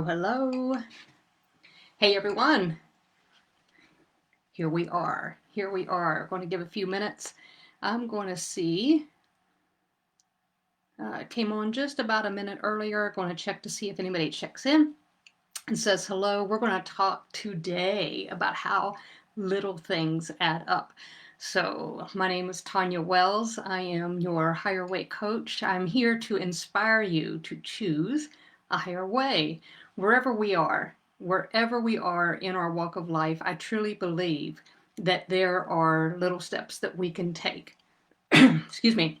Hello. Hey everyone. Here we are. Going to give a few minutes. I'm going to see. It came on just about a minute earlier. Going to check to see if anybody checks in and says hello. We're going to talk today about how little things add up. So, my name is Tonya Wells. I am your higher way coach. I'm here to inspire you to choose a higher way wherever we are. Wherever we are in our walk of life, I truly believe that there are little steps that we can take. Excuse me.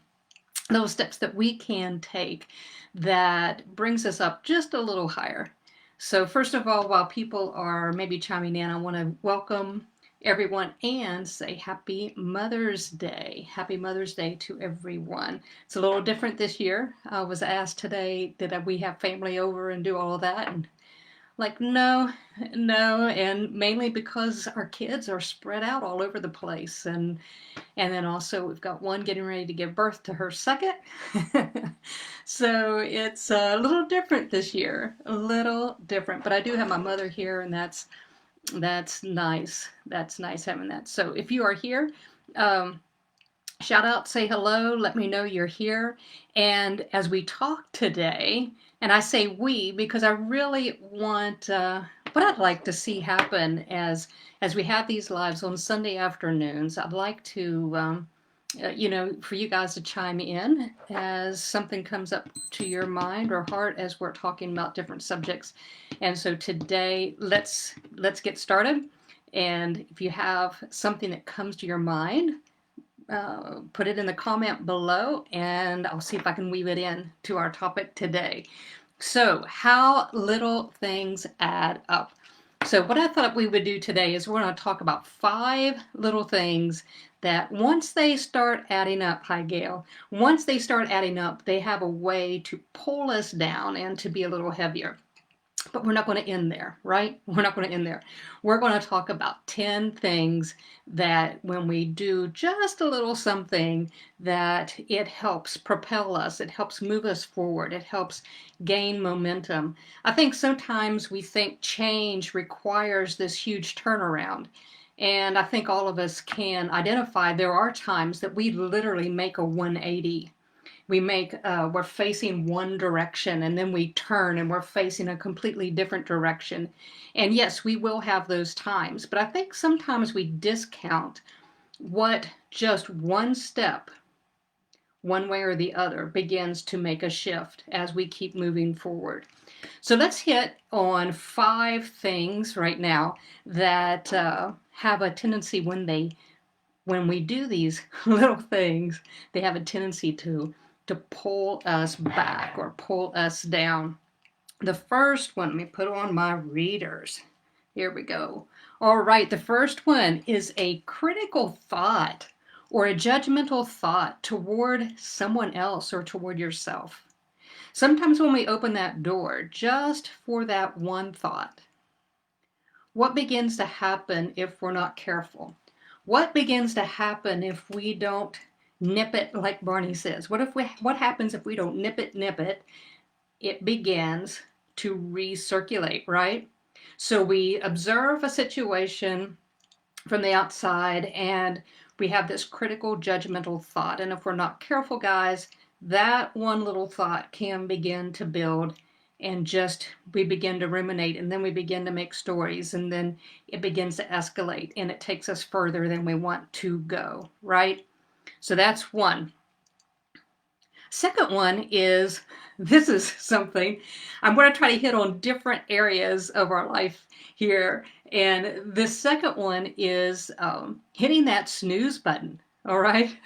Little steps that we can take that brings us up just a little higher. So first of all, while people are maybe chiming in, I want to welcome everyone and say Happy Mother's Day. Happy Mother's Day to everyone. It's a little different this year. I was asked today, did we have family over and do all of that? And like, no, and mainly because our kids are spread out all over the place. And then also we've got one getting ready to give birth to her second. So it's a little different this year, a little different. But I do have my mother here, and that's nice. That's nice having that. So if you are here, shout out, say hello, let me know you're here. And as we talk today, and I say we because I really want what I'd like to see happen as we have these lives on Sunday afternoons. I'd like to for you guys to chime in as something comes up to your mind or heart as we're talking about different subjects. And so today, let's get started. And if you have something that comes to your mind, put it in the comment below, and I'll see if I can weave it in to our topic today. So, how little things add up. So what I thought we would do today is we're going to talk about 5 little things that once they start adding up, hi Gail, once they start adding up, they have a way to pull us down and to be a little heavier. But we're not going to end there, right? We're not going to end there. We're going to talk about 10 things that when we do just a little something, that it helps propel us, it helps move us forward, it helps gain momentum. I think sometimes we think change requires this huge turnaround. And I think all of us can identify there are times that we literally make a 180. We're facing one direction and then we turn and we're facing a completely different direction. And yes, we will have those times, but I think sometimes we discount what just one step, one way or the other, begins to make a shift as we keep moving forward. So let's hit on 5 things right now that have a tendency when we do these little things, they have a tendency to pull us back or pull us down. The first one, let me put on my readers. Here we go. All right, the first one is a critical thought or a judgmental thought toward someone else or toward yourself. Sometimes when we open that door just for that one thought, what begins to happen if we're not careful? What begins to happen if we don't nip it, like Barney says? What happens if we don't nip it? It begins to recirculate, right? So we observe a situation from the outside and we have this critical judgmental thought. And if we're not careful, guys, that one little thought can begin to build, and just we begin to ruminate, and then we begin to make stories, and then it begins to escalate and it takes us further than we want to go, right? So that's one. Second one is, this is something I'm going to try to hit on different areas of our life here. And the second one is hitting that snooze button. All right.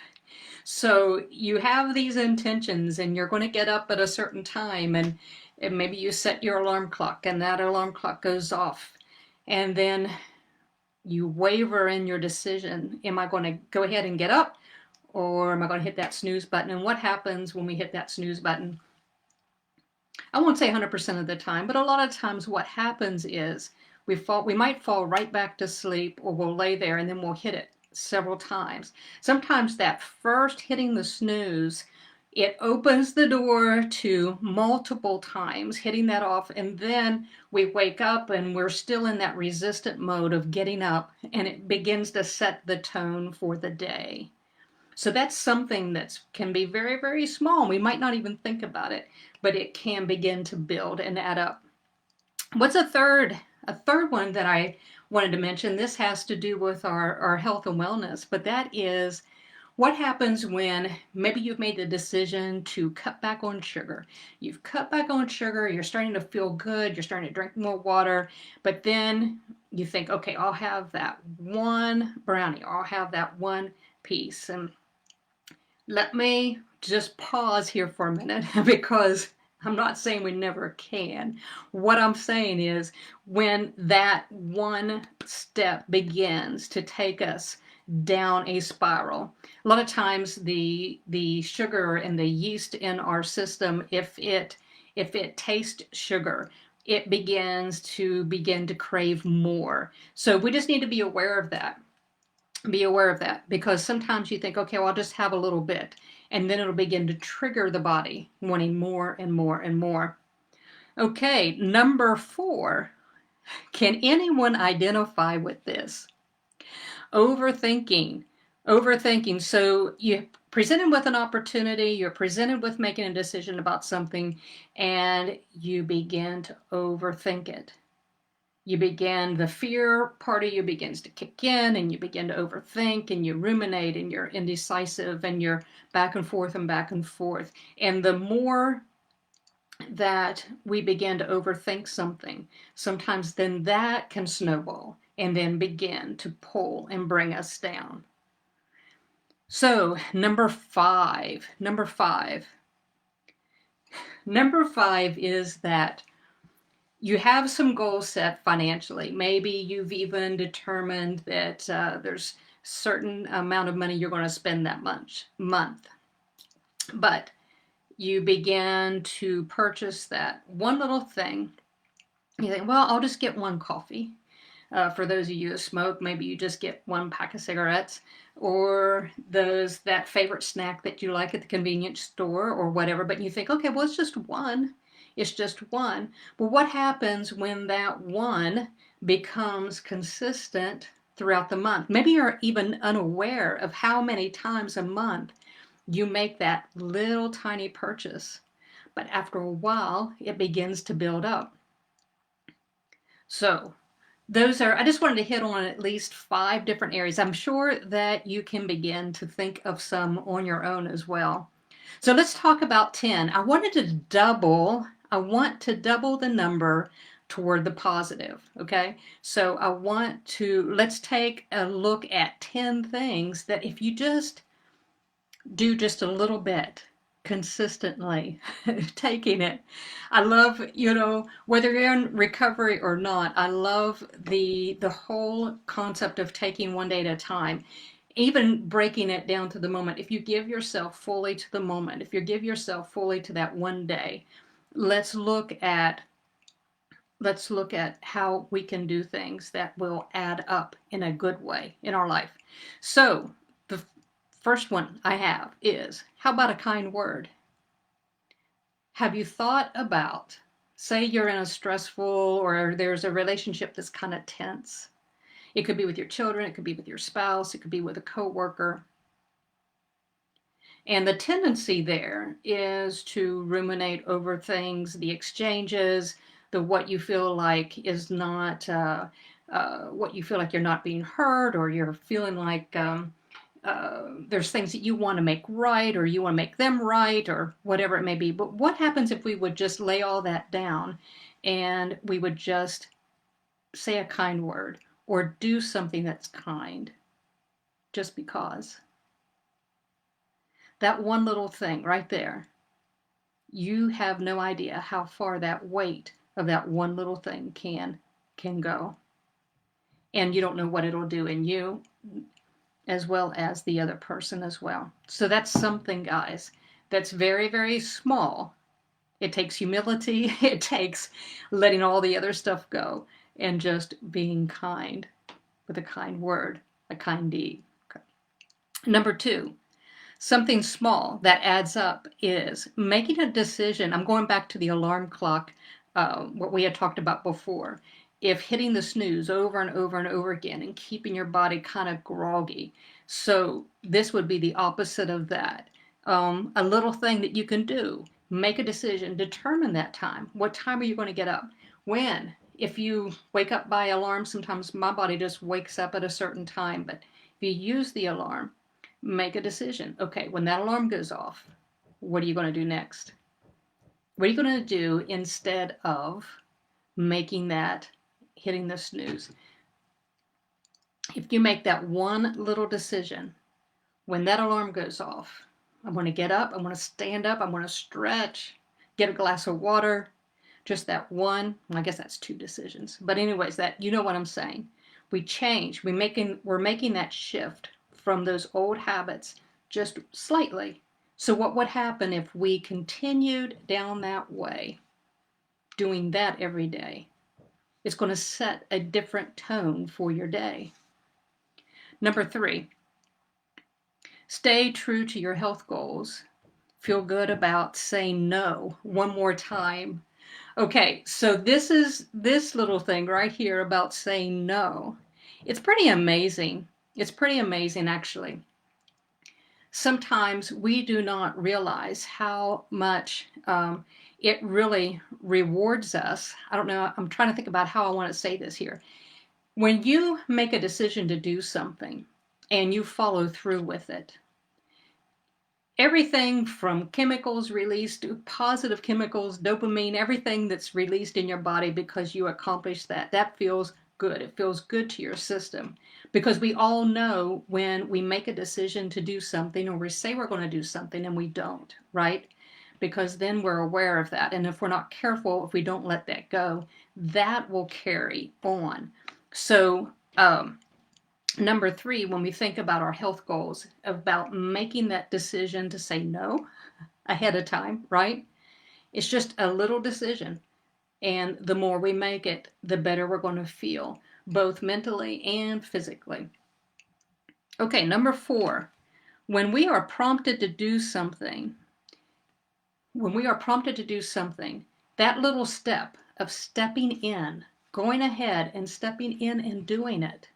So you have these intentions and you're going to get up at a certain time, and maybe you set your alarm clock and that alarm clock goes off, and then you waver in your decision. Am I going to go ahead and get up, or am I going to hit that snooze button? And what happens when we hit that snooze button? I won't say 100% of the time, but a lot of times what happens is we might fall right back to sleep, or we'll lay there and then we'll hit it several times. Sometimes that first hitting the snooze, it opens the door to multiple times hitting that off, and then we wake up and we're still in that resistant mode of getting up, and it begins to set the tone for the day. So that's something that can be very, very small. We might not even think about it, but it can begin to build and add up. What's a third one that I wanted to mention? This has to do with our health and wellness, but that is what happens when maybe you've made the decision to cut back on sugar. You've cut back on sugar, you're starting to feel good, you're starting to drink more water, but then you think, okay, I'll have that one brownie, I'll have that one piece. And let me just pause here for a minute because I'm not saying we never can. What I'm saying is when that one step begins to take us down a spiral, a lot of times the sugar and the yeast in our system, if it tastes sugar, it begins to crave more. So we just need to be aware of that. Be aware of that, because sometimes you think, okay, well, I'll just have a little bit, and then it'll begin to trigger the body wanting more and more and more. Okay, number 4. Can anyone identify with this? Overthinking. Overthinking. So you're presented with an opportunity, you're presented with making a decision about something, and you begin to overthink it. The fear part of you begins to kick in, and you begin to overthink, and you ruminate, and you're indecisive, and you're back and forth and back and forth. And the more that we begin to overthink something, sometimes then that can snowball and then begin to pull and bring us down. So number five is that you have some goals set financially. Maybe you've even determined that there's a certain amount of money you're going to spend that month. But you begin to purchase that one little thing. You think, well, I'll just get one coffee. For those of you who smoke, maybe you just get one pack of cigarettes, or that favorite snack that you like at the convenience store or whatever. But you think, okay, well, it's just one. It's just one. But what happens when that one becomes consistent throughout the month? Maybe you're even unaware of how many times a month you make that little tiny purchase. But after a while, it begins to build up. So I just wanted to hit on at least 5 different areas. I'm sure that you can begin to think of some on your own as well. So let's talk about 10. I want to double the number toward the positive, okay? So let's take a look at 10 things that if you just do just a little bit consistently, taking it. I love, whether you're in recovery or not, I love the whole concept of taking one day at a time. Even breaking it down to the moment. If you give yourself fully to the moment, if you give yourself fully to that one day, let's look at how we can do things that will add up in a good way in our life. So the first one I have is, how about a kind word? Have you thought about, say you're in a stressful, or there's a relationship that's kind of tense. It could be with your children, it could be with your spouse, it could be with a coworker. And the tendency there is to ruminate over things, the exchanges, what you feel like is not, what you feel like you're not being heard, or you're feeling like there's things that you want to make right, or you want to make them right, or whatever it may be. But what happens if we would just lay all that down and we would just say a kind word or do something that's kind just because? That one little thing right there, you have no idea how far that weight of that one little thing can go. And you don't know what it'll do in you as well as the other person as well. So that's something, guys, that's very, very small. It takes humility. It takes letting all the other stuff go and just being kind with a kind word, a kind deed. Okay. Number 2, Something small that adds up is making a decision. I'm going back to the alarm clock, what we had talked about before. If hitting the snooze over and over and over again and keeping your body kind of groggy. So this would be the opposite of that. A little thing that you can do, make a decision, determine that time. What time are you going to get up? When? If you wake up by alarm, sometimes my body just wakes up at a certain time, but if you use the alarm, make a decision. Okay, when that alarm goes off, what are you going to do next? What are you going to do instead of making that hitting the snooze? If you make that one little decision, when that alarm goes off, I'm going to get up, I'm going to stand up, I'm going to stretch, get a glass of water, just that one. Well, I guess that's two decisions. But anyways, that, you know what I'm saying. We change, we're making that shift from those old habits just slightly. So what would happen if we continued down that way, doing that every day? It's going to set a different tone for your day. Number 3, stay true to your health goals. Feel good about saying no one more time. Okay, so this little thing right here about saying no. It's pretty amazing. It's pretty amazing, actually. Sometimes we do not realize how much it really rewards us. I don't know. I'm trying to think about how I want to say this here. When you make a decision to do something and you follow through with it, everything from chemicals released, positive chemicals, dopamine, everything that's released in your body because you accomplished that feels good. It feels good to your system, because we all know when we make a decision to do something, or we say we're going to do something and we don't, right? Because then we're aware of that. And if we're not careful, if we don't let that go, that will carry on. So, number 3, when we think about our health goals, about making that decision to say no ahead of time, right? It's just a little decision. And the more we make it, the better we're going to feel, both mentally and physically. Okay, number 4, when we are prompted to do something, that little step of stepping in, going ahead and stepping in and doing it,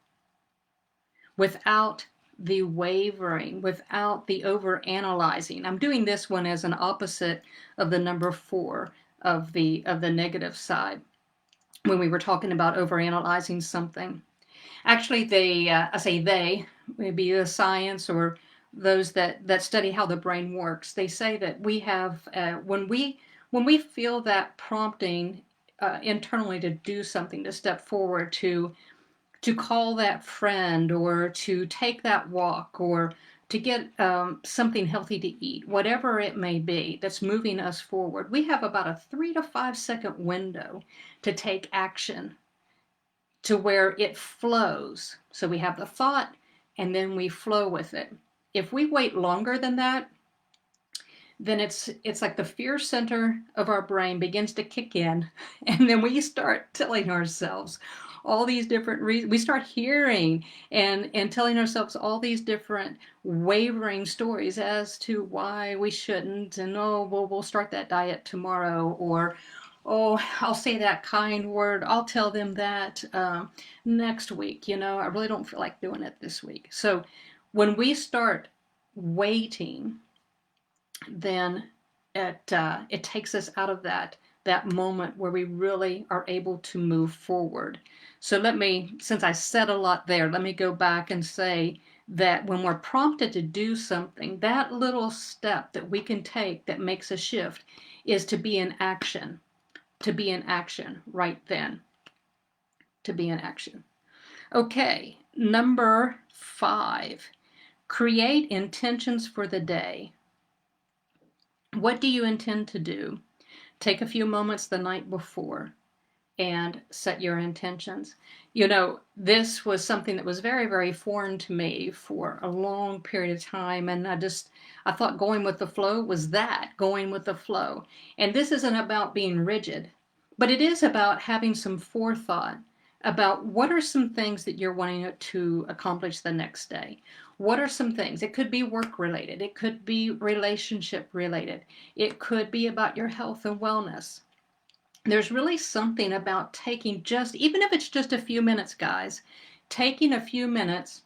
without the wavering, without the over analyzing. I'm doing this one as an opposite of the number 4 of the negative side, when we were talking about over analyzing something. Actually, I say they, maybe the science or those that study how the brain works, they say that we have, when we feel that prompting internally to do something, to step forward, to call that friend, or to take that walk, or to get something healthy to eat, whatever it may be that's moving us forward, we have about a 3 to 5 second window to take action, to where it flows. So we have the thought and then we flow with it. If we wait longer than that, then it's like the fear center of our brain begins to kick in, and then we start telling ourselves all these different reasons. We start hearing and telling ourselves all these different wavering stories as to why we shouldn't, and oh, well, we'll start that diet tomorrow, or oh, I'll say that kind word, I'll tell them that next week, I really don't feel like doing it this week. So when we start waiting, then it takes us out of that moment where we really are able to move forward. So since I said a lot there, let me go back and say that when we're prompted to do something, that little step that we can take that makes a shift is to be in action. To be in action right then. To be in action. Okay, number 5, create intentions for the day. What do you intend to do? Take a few moments the night before and set your intentions. This was something that was very, very foreign to me for a long period of time. And I thought going with the flow was that, going with the flow. And this isn't about being rigid, but it is about having some forethought, about what are some things that you're wanting to accomplish the next day. What are some things? It could be work related. It could be relationship related. It could be about your health and wellness. There's really something about taking just, even if it's just a few minutes, guys, taking a few minutes,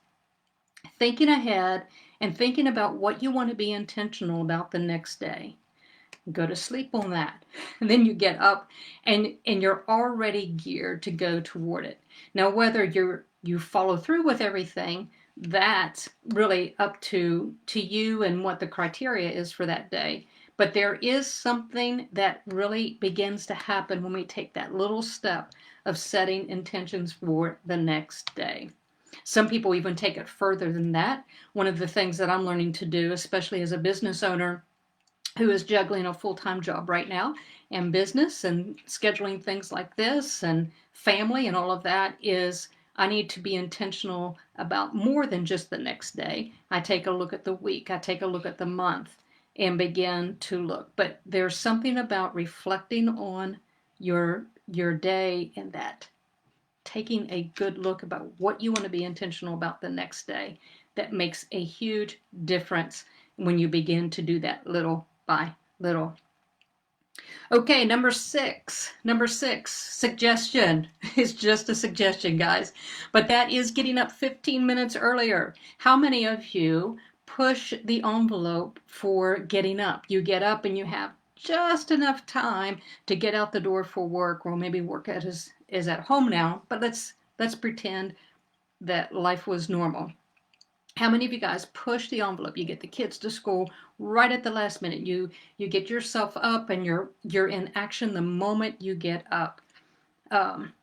thinking ahead and thinking about what you want to be intentional about the next day. Go to sleep on that. And then you get up and you're already geared to go toward it. Now, whether you follow through with everything, that's really up to you and what the criteria is for that day. But there is something that really begins to happen when we take that little step of setting intentions for the next day. Some people even take it further than that. One of the things that I'm learning to do, especially as a business owner who is juggling a full-time job right now and business and scheduling things like this and family and all of that, is I need to be intentional about more than just the next day. I take a look at the week, I take a look at the month and begin to look. But there's something about reflecting on your day and that taking a good look about what you want to be intentional about the next day that makes a huge difference when you begin to do that little by little. Okay, number six, suggestion is just a suggestion, guys, but that is getting up 15 minutes earlier. How many of you push the envelope for getting up? You get up and you have just enough time to get out the door for work, or maybe work is at home now, but let's pretend that life was normal. How many of you guys push the envelope? You get the kids to school right at the last minute. You get yourself up and you're in action the moment you get up.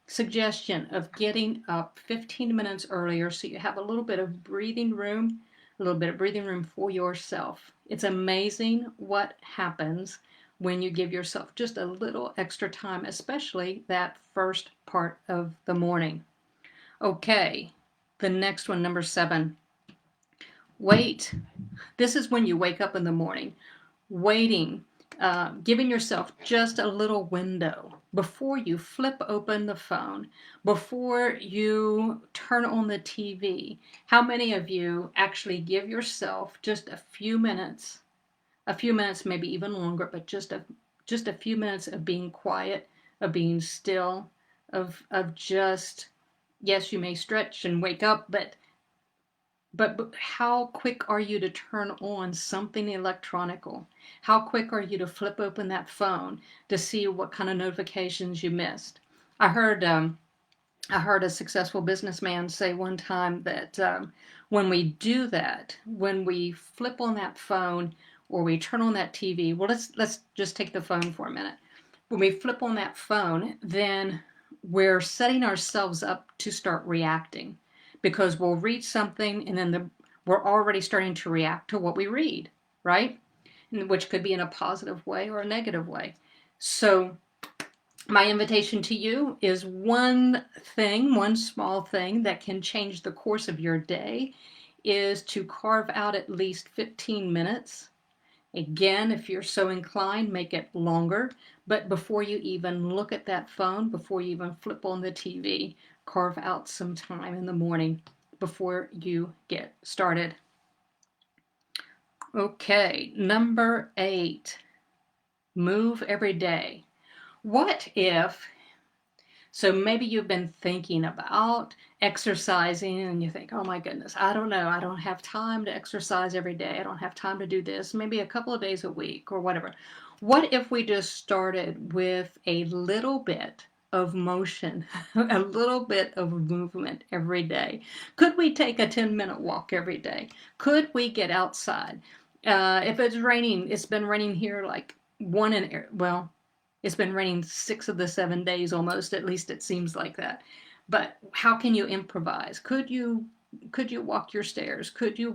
Suggestion of getting up 15 minutes earlier so you have a little bit of breathing room, for yourself. It's amazing what happens when you give yourself just a little extra time, especially that first part of the morning. Okay, the next one, number 7. Wait. This is when you wake up in the morning. Waiting, giving yourself just a little window before you flip open the phone, before you turn on the TV. How many of you actually give yourself just a few minutes, maybe even longer, but just a few minutes of being quiet, of being still, of just, yes, you may stretch and wake up, but how quick are you to turn on something electronical? How quick are you to flip open that phone to see what kind of notifications you missed? I heard a successful businessman say one time that when we do that, when we flip on that phone or we turn on that TV, well, let's just take the phone for a minute. When we flip on that phone, then we're setting ourselves up to start reacting, because we'll read something and then we're already starting to react to what we read, right? Which could be in a positive way or a negative way. So my invitation to you is one small thing that can change the course of your day, is to carve out at least 15 minutes. Again, if you're so inclined, make it longer. But before you even look at that phone, before you even flip on the TV, carve out some time in the morning before you get started. Okay, number 8, move every day. What if, so maybe you've been thinking about exercising and you think, oh my goodness, I don't know, I don't have time to exercise every day. I don't have time to do this, maybe a couple of days a week or whatever. What if we just started with a little bit of motion, a little bit of movement every day? Could we take a 10-minute walk every day? Could we get outside? If it's raining, it's been raining here like it's been raining 6 of the 7 days almost, at least it seems like that. But how can you improvise? Could you walk your stairs? Could you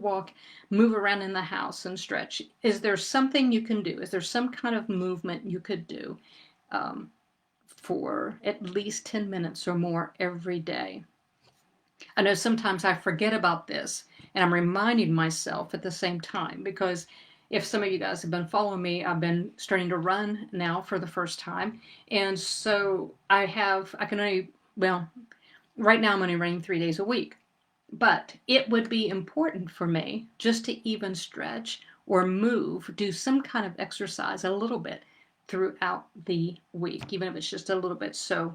move around in the house and stretch? Is there something you can do? Is there some kind of movement you could do for at least 10 minutes or more every day? I know sometimes I forget about this, and I'm reminding myself at the same time, because if some of you guys have been following me, I've been starting to run now for the first time. And so Right now I'm only running 3 days a week. But it would be important for me just to even stretch or move, do some kind of exercise a little bit throughout the week, even if it's just a little bit. So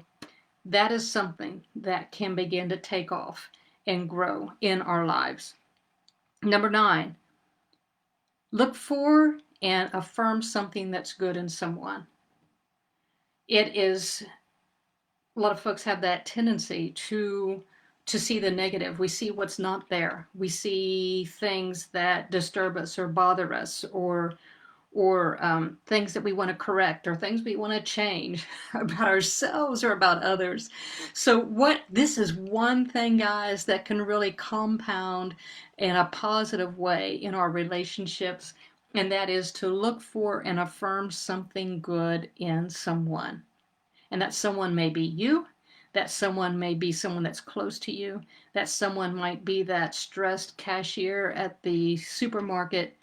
that is something that can begin to take off and grow in our lives. Number 9, look for and affirm something that's good in someone. It is, a lot of folks have that tendency to see the negative. We see what's not there. We see things that disturb us or bother us, or things that we want to correct, or things we want to change about ourselves or about others. So what this is one thing, guys, that can really compound in a positive way in our relationships, and that is to look for and affirm something good in someone. And that someone may be you, that someone may be someone that's close to you, that someone might be that stressed cashier at the supermarket,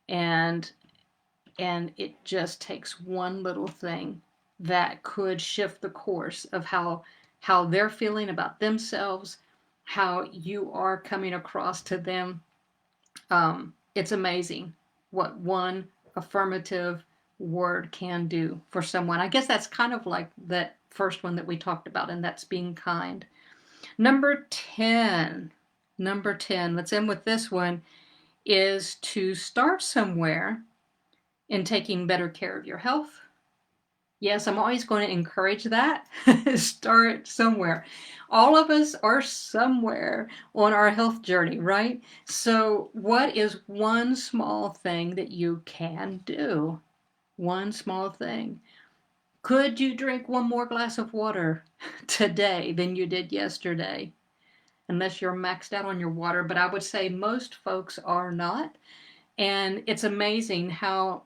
and it just takes one little thing that could shift the course of how they're feeling about themselves, how you are coming across to them. It's amazing what one affirmative word can do for someone. I guess that's kind of like that first one that we talked about, and that's being kind. Number 10, let's end with this one, is to start somewhere in taking better care of your health. Yes, I'm always going to encourage that. Start somewhere. All of us are somewhere on our health journey, right? So, what is one small thing that you can do? One small thing. Could you drink one more glass of water today than you did yesterday? Unless you're maxed out on your water, but I would say most folks are not. And it's amazing how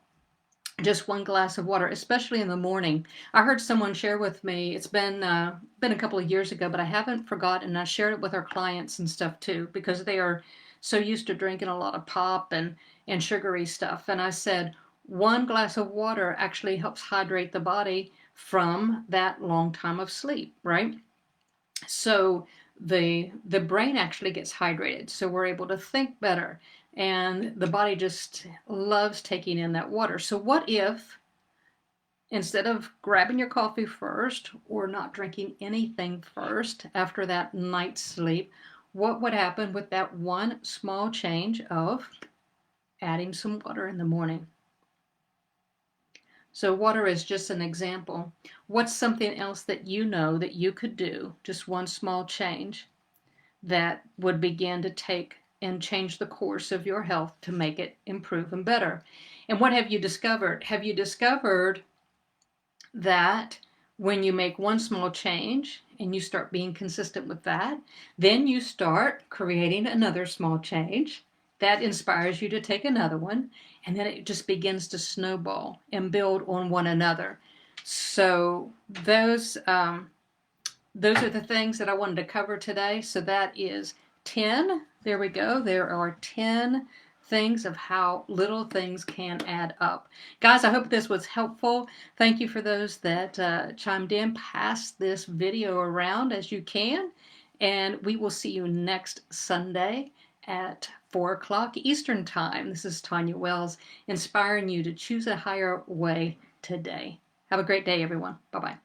just one glass of water, especially in the morning. I heard someone share with me. It's been a couple of years ago, but I haven't forgotten. I shared it with our clients and stuff too, because they are so used to drinking a lot of pop and sugary stuff. And I said, one glass of water actually helps hydrate the body from that long time of sleep, right? So the brain actually gets hydrated, so we're able to think better, and the body just loves taking in that water. So what if, instead of grabbing your coffee first or not drinking anything first after that night's sleep, what would happen with that one small change of adding some water in the morning? So water is just an example. What's something else that you know that you could do, just one small change, that would begin to take and change the course of your health to make it improve and better? And what have you discovered? Have you discovered that when you make one small change and you start being consistent with that, then you start creating another small change that inspires you to take another one, and then it just begins to snowball and build on one another. So those are the things that I wanted to cover today. So that is 10. There we go. There are 10 things of how little things can add up. Guys, I hope this was helpful. Thank you for those that chimed in. Pass this video around as you can. And we will see you next Sunday at 4 o'clock Eastern Time. This is Tonya Wells, inspiring you to choose a higher way today. Have a great day, everyone. Bye-bye.